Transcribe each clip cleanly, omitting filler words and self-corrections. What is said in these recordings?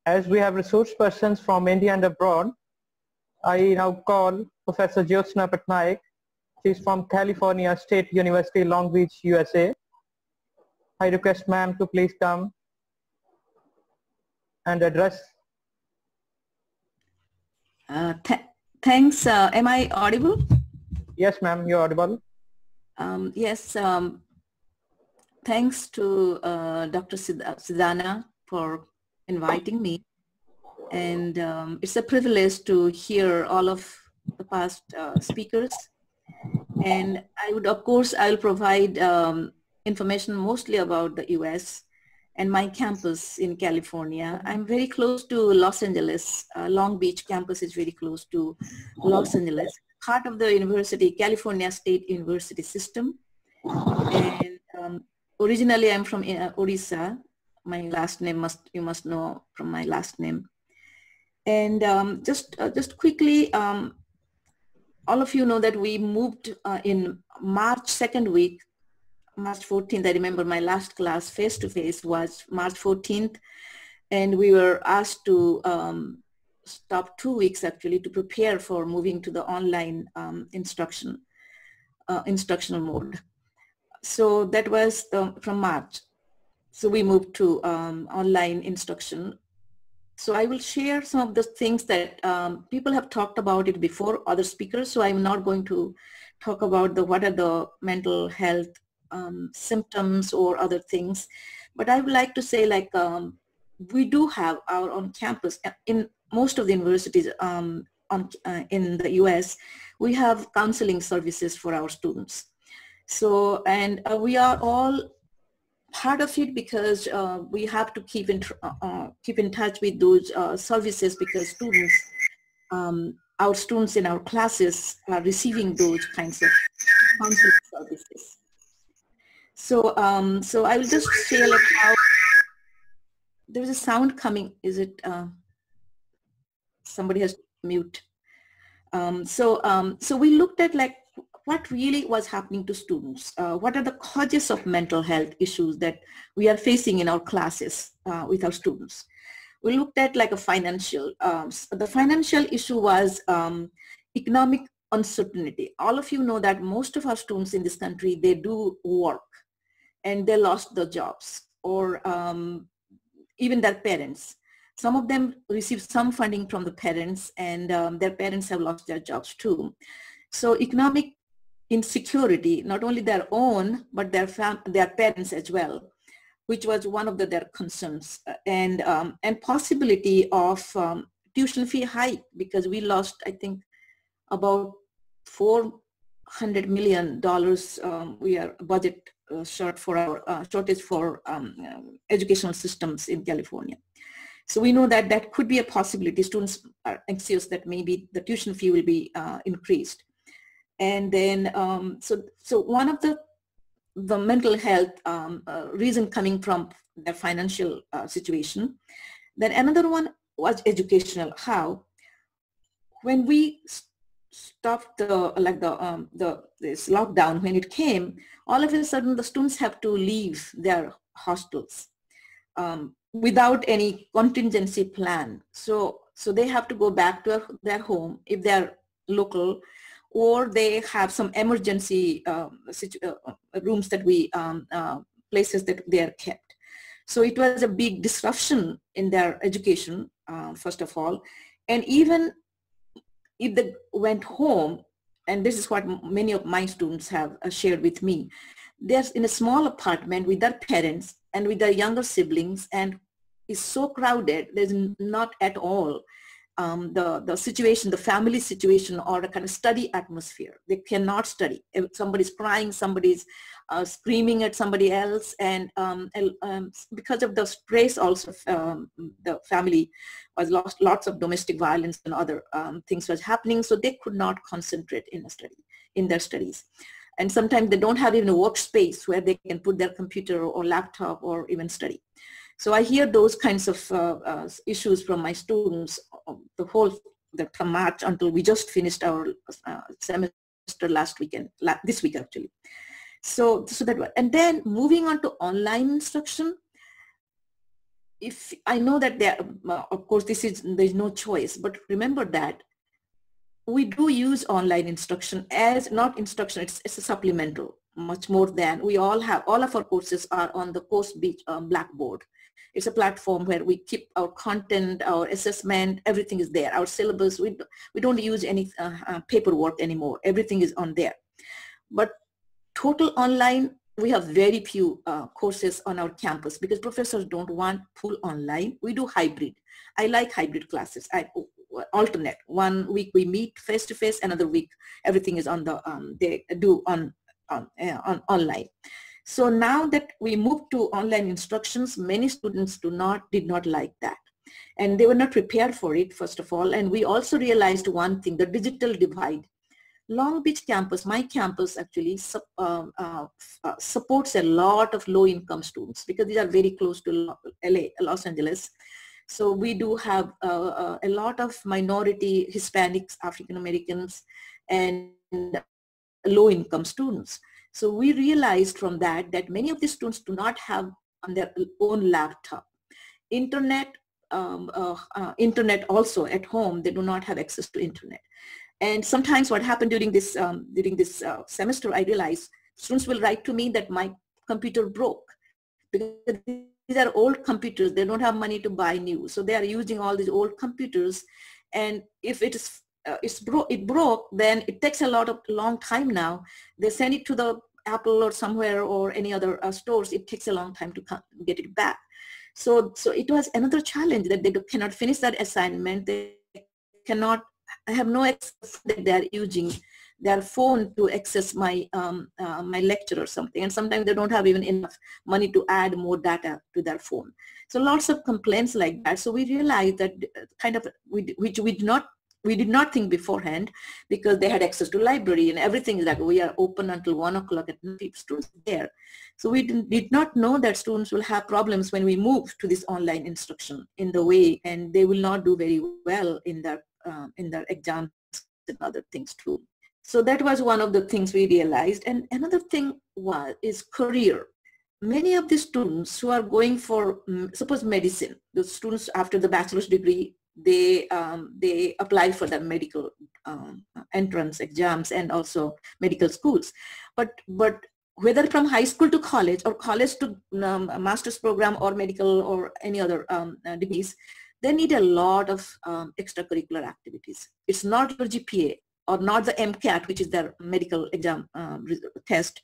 As we have resource persons from India and abroad, I now call Professor Jyotsna Pattnaik. She is from California State University, Long Beach, USA. I request ma'am to please come and address. Thanks. Am I audible? Yes, ma'am, you're audible. Yes. Thanks to Dr. Sidana for inviting me. And it's a privilege to hear all of the past speakers. And I would, of course, I'll provide information mostly about the US and my campus in California. I'm very close to Los Angeles. Long Beach campus is very close to Los Angeles. Part of the university, California State University system. And originally I'm from Odisha. My last name you must know from my last name. And just quickly, all of you know that we moved in March 2nd week, March 14th. I remember my last class face-to-face was March 14th. And we were asked to stop 2 weeks actually to prepare for moving to the online instructional mode. So that was from March. So we moved to online instruction. So I will share some of the things that people have talked about it before, other speakers. So I'm not going to talk about what are the mental health symptoms or other things. But I would like to say, like, we do have our own campus in most of the universities in the US. We have counseling services for our students. So, and we are all part of it because we have to keep in touch with those services because students, our students in our classes are receiving those kinds of counseling services. So, so I will just share like how there is a sound coming. Is it somebody has to mute? So we looked at like what really was happening to students. What are the causes of mental health issues that we are facing in our classes with our students? We looked at like a financial, the financial issue was economic uncertainty. All of you know that most of our students in this country, they do work and they lost their jobs or even their parents. Some of them receive some funding from the parents and their parents have lost their jobs too. So economic insecurity, not only their own, but their parents as well, which was one of their concerns, and possibility of tuition fee hike because we lost, I think, about $400 million. We are budget short for our shortage for educational systems in California. So we know that that could be a possibility. Students are anxious that maybe the tuition fee will be increased. And then, so one of the mental health reason coming from the financial situation. Then another one was educational. How? When we stopped this lockdown, when it came, all of a sudden the students have to leave their hostels without any contingency plan. So they have to go back to their home if they're local, or they have some emergency rooms that places that they are kept. So it was a big disruption in their education, first of all. And even if they went home, and this is what many of my students have shared with me, they're in a small apartment with their parents and with their younger siblings, and it's so crowded, there's not at all the situation, the family situation, or a kind of study atmosphere. They cannot study. If somebody's crying, somebody's screaming at somebody else, and because of the stress also, the family was lost, lots of domestic violence and other things was happening, so they could not concentrate in their studies. And sometimes they don't have even a workspace where they can put their computer or laptop or even study. So I hear those kinds of issues from my students from March until we just finished our semester last weekend, this week actually. So that, and then moving on to online instruction, if I know that there, of course, there's no choice, but remember that we do use online instruction as not instruction, it's a supplemental, much more than we all have. All of our courses are on the course Blackboard. It's a platform where we keep our content, our assessment, everything is there. Our syllabus, we don't use any paperwork anymore. Everything is on there. But total online, we have very few courses on our campus because professors don't want full online. We do hybrid. I like hybrid classes. I alternate. 1 week we meet face to face, another week everything is on the they do on online. So now that we moved to online instructions, many students did not like that, and they were not prepared for it, first of all. And we also realized one thing: the digital divide. Long Beach campus, my campus actually supports a lot of low-income students because these are very close to LA, Los Angeles. So we do have a lot of minority Hispanics, African Americans, and low-income students. So we realized from that many of these students do not have on their own laptop. Internet also at home, they do not have access to internet. And sometimes what happened during this semester, I realized students will write to me that my computer broke because these are old computers. They don't have money to buy new, so they are using all these old computers. And if it broke, then it takes a long time now. They send it to the Apple or somewhere or any other stores. It takes a long time to get it back. So it was another challenge that they cannot finish that assignment. They cannot. I have no access that they are using their phone to access my my lecture or something, and sometimes they don't have even enough money to add more data to their phone. So lots of complaints like that. So we realized that which we did not think beforehand, because they had access to library and everything is like we are open until 1 o'clock at night, students there. So we did not know that students will have problems when we move to this online instruction in the way, and they will not do very well in their exams and other things too. So that was one of the things we realized. And another thing is career. Many of the students who are going for, suppose medicine, the students after the bachelor's degree, they apply for the medical entrance exams and also medical schools. But whether from high school to college or college to master's program or medical or any other degrees, they need a lot of extracurricular activities. It's not your GPA or not the MCAT, which is their medical exam test.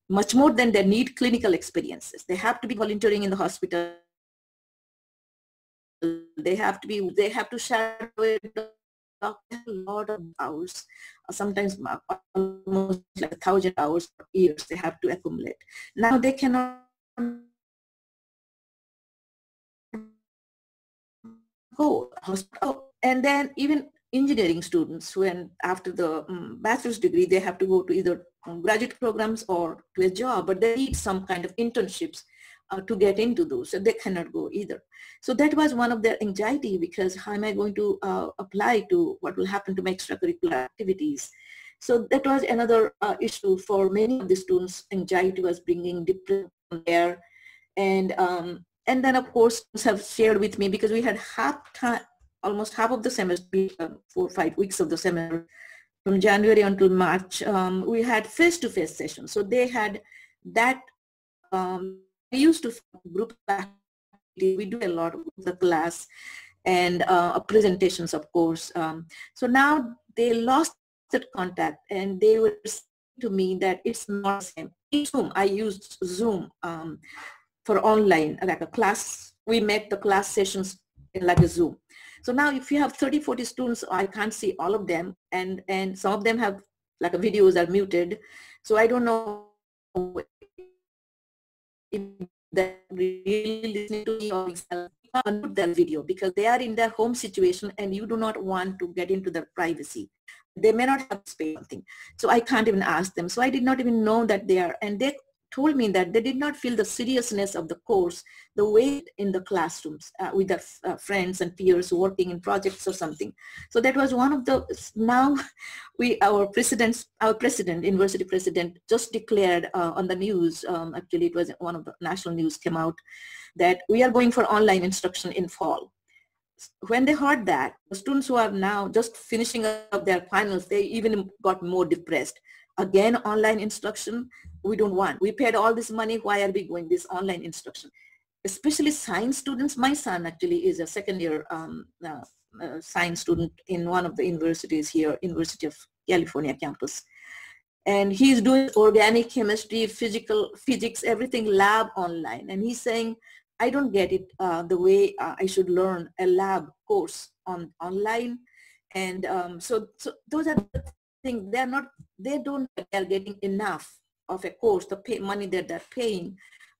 Much more than they need clinical experiences. They have to be volunteering in the hospital. They have to shadow a lot of hours, sometimes almost like 1,000 hours per year they have to accumulate. Now they cannot go hospital. And then even engineering students, when after the bachelor's degree, they have to go to either graduate programs or to a job, but they need some kind of internships to get into those, so they cannot go either. So that was one of their anxiety, because how am I going to apply to what will happen to my extracurricular activities? So that was another issue for many of the students. Anxiety was bringing depression there. And then of course have shared with me, because we had almost half of the semester, 4 or 5 weeks of the semester, from January until March, we had face-to-face sessions. So they had that. We used to group activity. We do a lot of the class and presentations, of course. So now they lost that contact, and they were saying to me that it's not the same. Zoom, I used Zoom for online, like a class. We met the class sessions in like a Zoom. So now if you have 30, 40 students, I can't see all of them, and some of them have like videos are muted. So I don't know if they're really listening to me or unmute their video, because they are in their home situation and you do not want to get into their privacy. They may not have space something. So I can't even ask them. So I did not even know that they are, and they told me that they did not feel the seriousness of the course the way in the classrooms with their friends and peers working in projects or something. So that was one of the, now our president, university president, just declared on the news, actually it was one of the national news came out, that we are going for online instruction in fall. When they heard that, the students who are now just finishing up their finals, they even got more depressed. Again, online instruction, we don't want. We paid all this money, why are we going this online instruction? Especially science students. My son actually is a second year science student in one of the universities here, University of California campus. And he's doing organic chemistry, physics, everything lab online. And he's saying, I don't get it the way I should learn a lab course online. And so those are the things. They are getting enough of a course, the money that they're paying,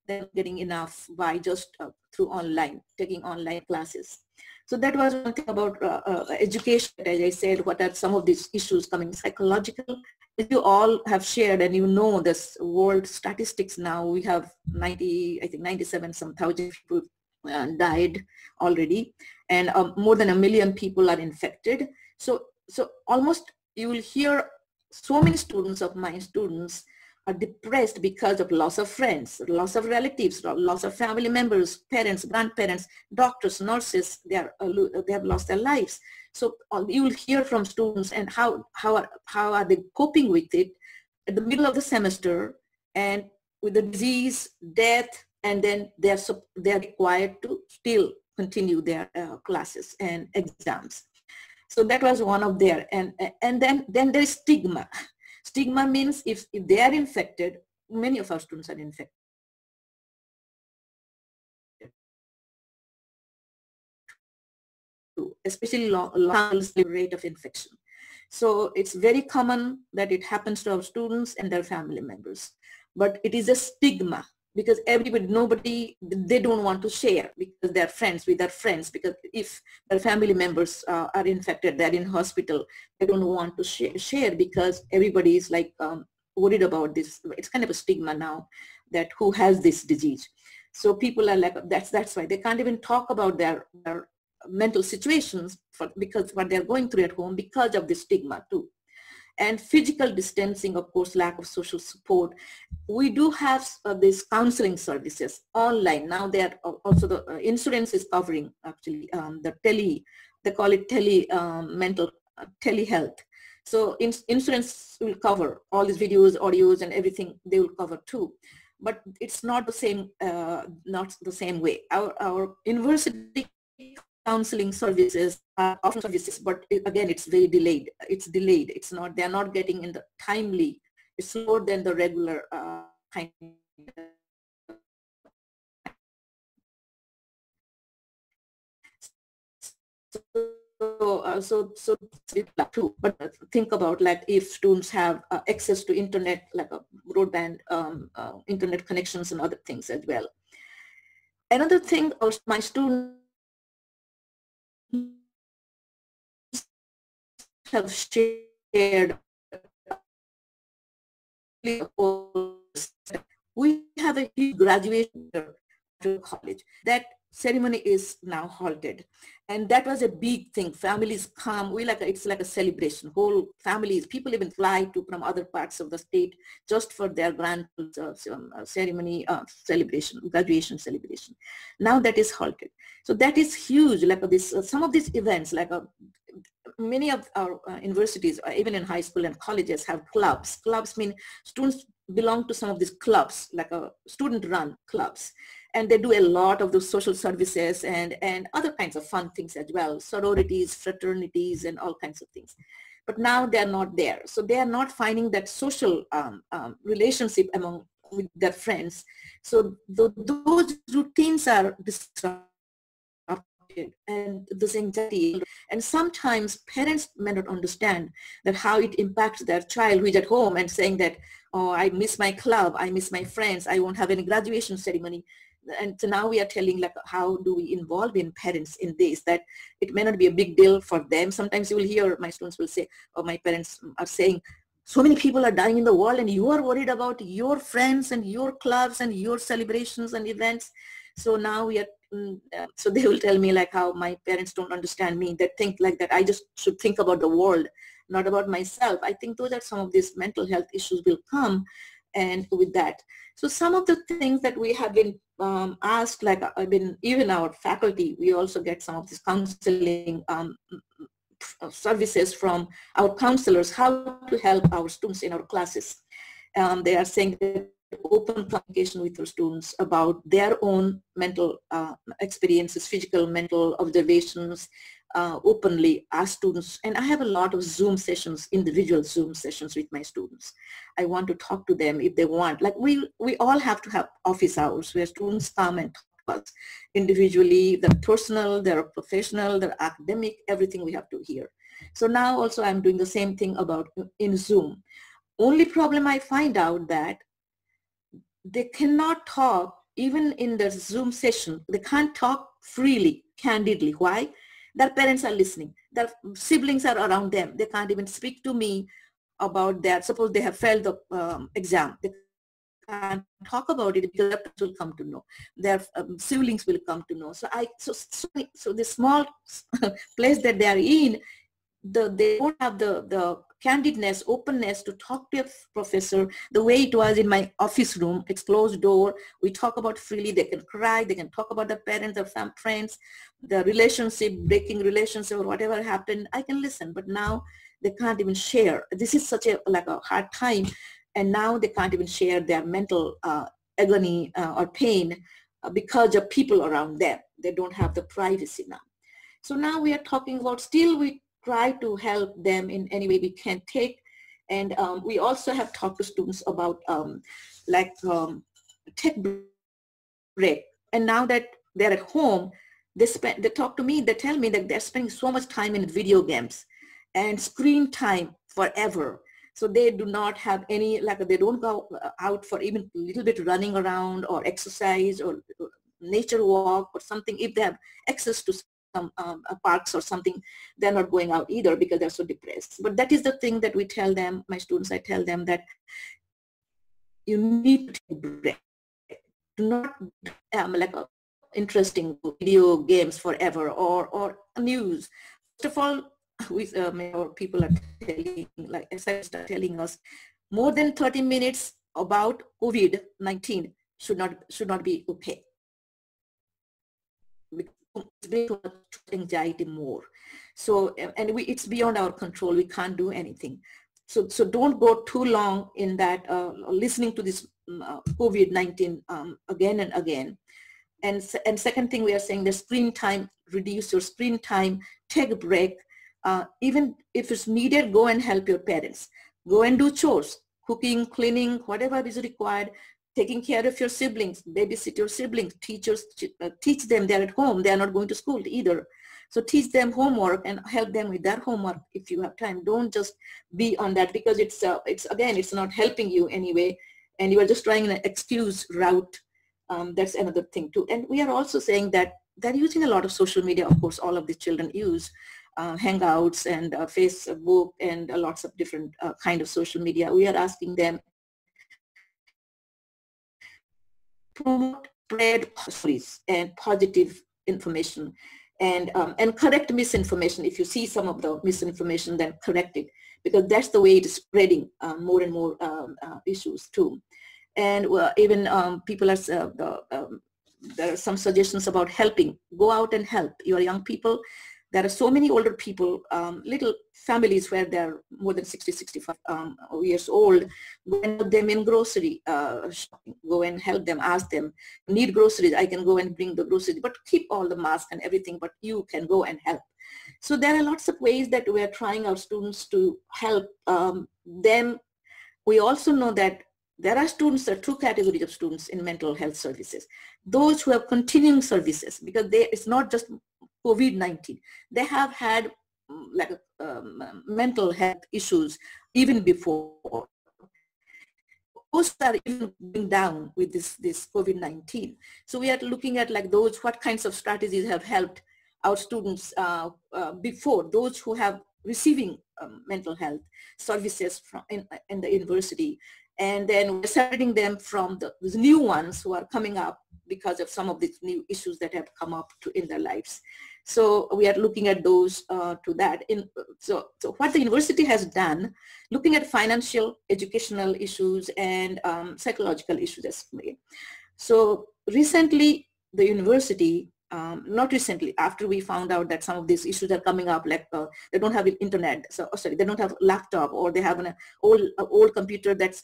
they're getting enough by just through online, taking online classes. So that was one thing about education. As I said, what are some of these issues coming? Psychological, as you all have shared, and you know this world statistics now, we have 97 some thousand people died already, and more than 1 million people are infected. So almost you will hear so many students of my students are depressed because of loss of friends, loss of relatives, loss of family members, parents, grandparents, doctors, nurses. They have lost their lives. So you will hear from students and how are they coping with it at the middle of the semester and with the disease, death, and then they are required to still continue their classes and exams. So that was one of their, and then there is stigma. Stigma means if they are infected, many of our students are infected, especially long rate of infection. So it's very common that it happens to our students and their family members. But it is a stigma because they don't want to share because they're friends with their friends, because if their family members are infected, they're in hospital, they don't want to share because everybody is like worried about this. It's kind of a stigma now that who has this disease. So people are like, that's why they can't even talk about their mental situations because what they're going through at home because of the stigma too. And physical distancing, of course, lack of social support. We do have these counseling services online. Now they are also the insurance is covering actually they call it telehealth. So insurance will cover all these videos, audios, and everything they will cover too. But it's not the same way. Our university counseling services are often services, but again, it's very delayed. It's not, they're not getting in the timely. It's slower than the regular kind. But think about like if students have access to internet, like a broadband internet connections and other things as well. Another thing, my students have shared. We have a huge graduation to college. That ceremony is now halted, and that was a big thing. Families come. It's like a celebration. Whole families, people even fly from other parts of the state just for their grand ceremony celebration, graduation celebration. Now that is halted. So that is huge. Like this, some of these events, like many of our universities, even in high school and colleges, have clubs. Clubs mean students belong to some of these clubs, like a student-run clubs. And they do a lot of those social services and other kinds of fun things as well, sororities, fraternities, and all kinds of things. But now they're not there. So they are not finding that social relationship with their friends. So those routines are disrupted, and this anxiety, and sometimes parents may not understand that how it impacts their child who is at home and saying that, oh, I miss my club, I miss my friends, I won't have any graduation ceremony. And so now we are telling like how do we involve in parents in this, that it may not be a big deal for them. Sometimes you will hear my students will say, or my parents are saying, so many people are dying in the world and you are worried about your friends and your clubs and your celebrations and events. So now we are, so they will tell me like how my parents don't understand me. They think like that I just should think about the world, not about myself. I think those are some of these mental health issues will come and with that. So some of the things that we have been asked, like even our faculty, we also get some of this counseling services from our counselors, how to help our students in our classes. They are saying that open communication with our students about their own mental experiences, physical, mental observations, openly ask students. And I have a lot of Zoom sessions, individual Zoom sessions with my students. I want to talk to them if they want. Like we all have to have office hours where students come and talk to us individually, their personal, their professional, their academic, everything we have to hear. So now also I'm doing the same thing about in Zoom. Only problem I find out that they cannot talk even in the Zoom session. They can't talk freely, candidly. Why? Their parents are listening. Their siblings are around them. They can't even speak to me about that. Suppose they have failed the exam. They can't talk about it because their parents will come to know. Their siblings will come to know. So the small place that they are in, they don't have the candidness, openness to talk to a professor the way it was in my office room. It's closed door. We talk about freely. They can cry. They can talk about their parents, their friends, the relationship, breaking relationship or whatever happened. I can listen, but now they can't even share. This is such a hard time. And now they can't even share their mental agony or pain because of people around them. They don't have the privacy now. So now we are talking about, still we try to help them in any way we can take. And we also have talked to students about take break. And now that they're at home, they talk to me, they tell me that they're spending so much time in video games and screen time forever. So they do not have any, they don't go out for even a little bit running around or exercise or nature walk or something. If they have access to some parks or something, they're not going out either because they're so depressed. But that is the thing that we tell them, my students, I tell them that you need to take a break. Do not interesting video games forever or news. First of all, our people are telling, like SIE are telling us, more than 30 minutes about COVID-19 should not be okay. It's too much anxiety more. So, and it's beyond our control. We can't do anything. So don't go too long in that listening to this COVID-19 again and again. And second thing we are saying, the screen time, reduce your screen time, take a break. Even if it's needed, go and help your parents. Go and do chores, cooking, cleaning, whatever is required. Taking care of your siblings, babysit your siblings, teachers, teach them. They're at home. They are not going to school either. So teach them homework and help them with their homework if you have time. Don't just be on that because it's not helping you anyway. And you are just trying an excuse route. That's another thing too. And we are also saying that they're using a lot of social media. Of course, all of the children use Hangouts and Facebook and lots of different kind of social media. We are asking them, promote, spread stories and positive information and correct misinformation. If you see some of the misinformation, then correct it, because that's the way it is spreading more and more issues too. And even people are, there are some suggestions about helping. Go out and help your young people. There are so many older people, little families where they're more than 60, 65 years old. Go and help them in grocery shopping. Go and help them, ask them, need groceries, I can go and bring the groceries, but keep all the masks and everything, but you can go and help. So there are lots of ways that we are trying our students to help them. We also know that there are students, there are two categories of students in mental health services. Those who have continuing services, because it's not just COVID-19. They have had mental health issues even before. Those are even going down with this COVID-19. So we are looking at those, what kinds of strategies have helped our students before, those who have receiving mental health services from in the university. And then we're separating them from those new ones who are coming up because of some of these new issues that have come up in their lives. So we are looking at those to that. So what the university has done, looking at financial, educational issues and psychological issues as well. So recently, the university, not recently, after we found out that some of these issues are coming up, like they don't have internet, so sorry, they don't have a laptop, or they have an old computer that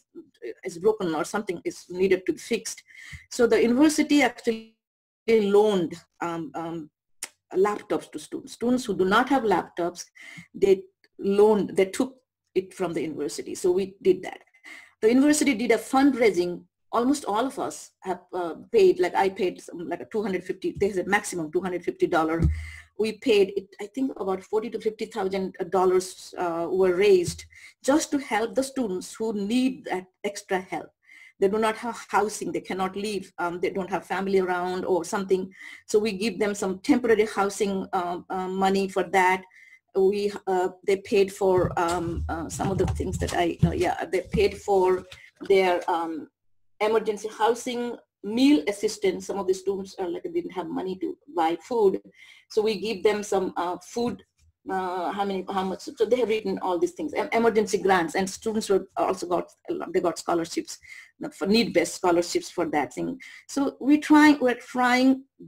is broken or something is needed to be fixed. So the university actually loaned laptops to students. Students who do not have laptops, they took it from the university. So we did that. The university did a fundraising. Almost all of us have paid, like I paid like a $250, there's a maximum $250. We paid it, I think about $40,000 to $50,000 were raised just to help the students who need that extra help. They do not have housing, they cannot leave, they don't have family around or something. So we give them some temporary housing money for that. They paid for some of the things that they paid for their emergency housing, meal assistance. Some of the students are like, didn't have money to buy food. So we give them some food, how much, so they have written all these things, emergency grants, and students were also they got scholarships, for need-based scholarships for that thing. So we're trying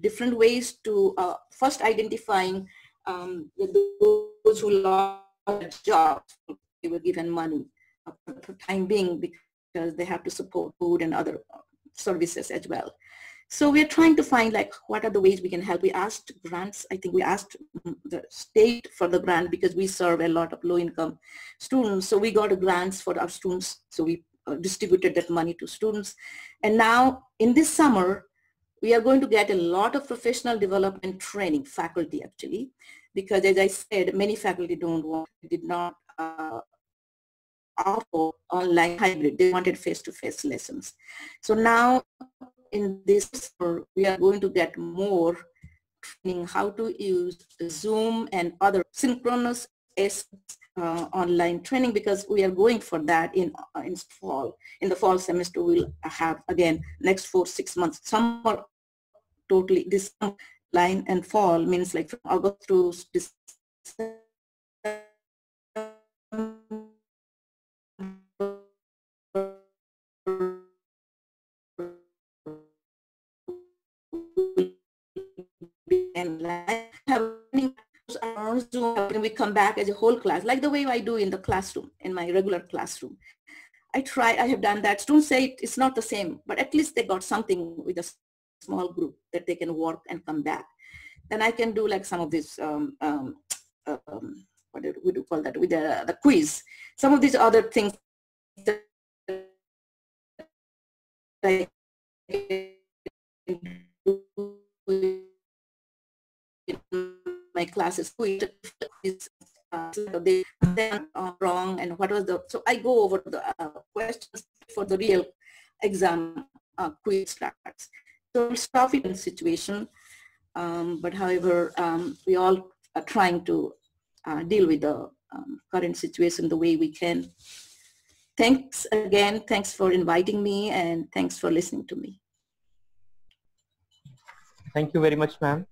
different ways to first identifying those who lost jobs. They were given money for the time being because they have to support food and other services as well. So we're trying to find like what are the ways we can help. We asked grants. I think we asked the state for the grant because we serve a lot of low-income students. So we got grants for our students. So we distributed that money to students. And now in this summer, we are going to get a lot of professional development training, faculty actually, because as I said, many faculty did not offer online hybrid. They wanted face-to-face lessons. So now in this summer, we are going to get more training how to use Zoom and other synchronous online training, because we are going for that in fall. In the fall semester, we'll have again next 4-6 months. Summer totally, this line and fall means like from August through December. And having Zoom, we come back as a whole class, like the way I do in the classroom, in my regular classroom. I have done that. Students say it's not the same, but at least they got something with a small group that they can work and come back. Then I can do like some of this, what do we call that, with the quiz. Some of these other things that I can do my classes, quiz, they wrong, and what was so I go over the questions for the real exam quiz tracks. So it's tough in situation, but however, we all are trying to deal with the current situation the way we can. Thanks again, thanks for inviting me, and thanks for listening to me. Thank you very much, ma'am.